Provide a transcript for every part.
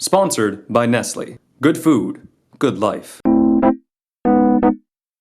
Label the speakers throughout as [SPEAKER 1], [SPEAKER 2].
[SPEAKER 1] Sponsored by Nestle. Good food, good life.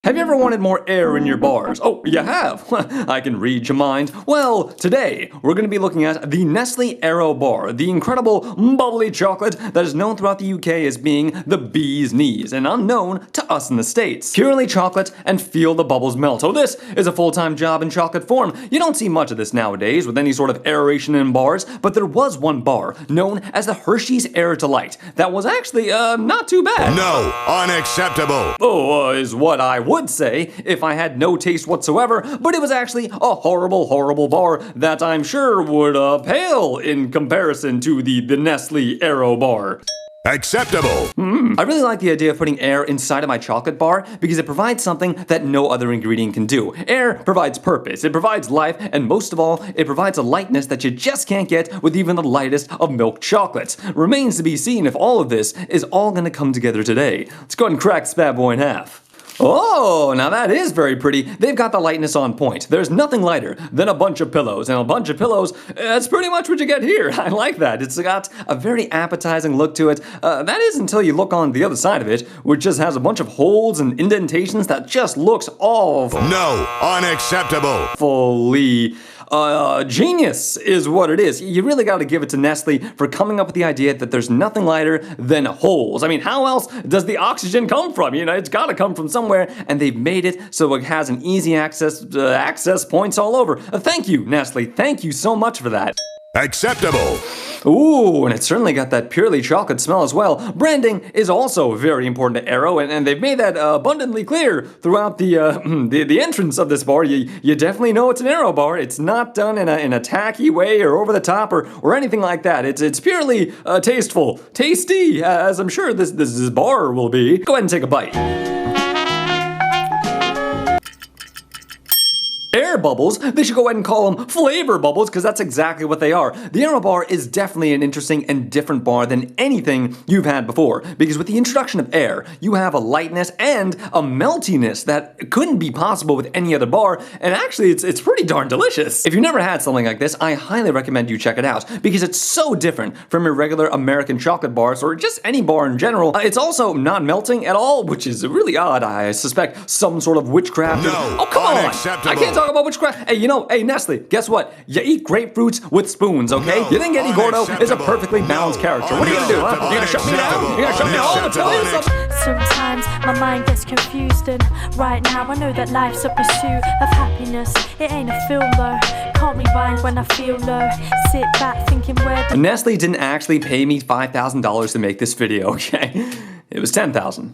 [SPEAKER 1] Have you ever wanted more air in your bars? Oh, you have? I can read your mind. Well, today we're going to be looking at the Nestle Aero bar, the incredible bubbly chocolate that is known throughout the UK as being the bee's knees and unknown to us in the States. Purely chocolate and feel the bubbles melt. Oh, this is a full-time job in chocolate form. You don't see much of this nowadays with any sort of aeration in bars, but there was one bar known as the Hershey's Air Delight that was actually, not too bad.
[SPEAKER 2] No, unacceptable.
[SPEAKER 1] Oh, is what I would say if I had no taste whatsoever, but it was actually a horrible bar that I'm sure would pale in comparison to the Nestle Aero bar.
[SPEAKER 2] Acceptable.
[SPEAKER 1] I really like the idea of putting air inside of my chocolate bar because it provides something that no other ingredient can do. Air provides purpose, it provides life, and most of all, it provides a lightness that you just can't get with even the lightest of milk chocolates. Remains to be seen if all of this is all gonna come together today. Let's go ahead and crack this bad boy in half. Oh, now that is very pretty. They've got the lightness on point. There's nothing lighter than a bunch of pillows, and a bunch of pillows, that's pretty much what you get here. I like that. It's got a very appetizing look to it. That is until you look on the other side of it, which just has a bunch of holes and indentations that just looks awful.
[SPEAKER 2] No, unacceptable.
[SPEAKER 1] Fully genius is what it is. You really got to give it to Nestle for coming up with the idea that there's nothing lighter than holes. I mean, how else does the oxygen come from? You know, it's got to come from somewhere, and they've made it so it has an easy access points all over. Thank you, Nestle. Thank you so much for that.
[SPEAKER 2] Acceptable.
[SPEAKER 1] Ooh, and it's certainly got that purely chocolate smell as well. Branding is also very important to Aero, and they've made that abundantly clear throughout the entrance of this bar. You definitely know it's an Aero bar. It's not done in a tacky way or over the top or anything like that. It's purely tasteful, tasty, as I'm sure this bar will be. Go ahead and take a bite. Air bubbles, they should go ahead and call them flavor bubbles because that's exactly what they are. The Aero bar is definitely an interesting and different bar than anything you've had before because with the introduction of air, you have a lightness and a meltiness that couldn't be possible with any other bar, and actually it's pretty darn delicious. If you've never had something like this, I highly recommend you check it out because it's so different from your regular American chocolate bars or just any bar in general. It's also not melting at all, which is really odd. I suspect some sort of witchcraft.
[SPEAKER 2] No,
[SPEAKER 1] oh, come on!
[SPEAKER 2] unacceptable.
[SPEAKER 1] I can't talk about witchcraft. Hey, hey, Nestle, guess what? You eat grapefruits with spoons, okay?
[SPEAKER 2] No,
[SPEAKER 1] you think Eddie Gordo is a perfectly balanced character. What are you gonna do, huh? You gonna shut me down? You gonna shut me down? Tell you something.
[SPEAKER 3] Sometimes my mind gets confused, and right now I know that life's a pursuit of happiness. It ain't a film though. Can't rewind when I feel low. Sit back thinking where the
[SPEAKER 1] Nestle didn't actually pay me $5,000 to make this video, okay? It was $10,000.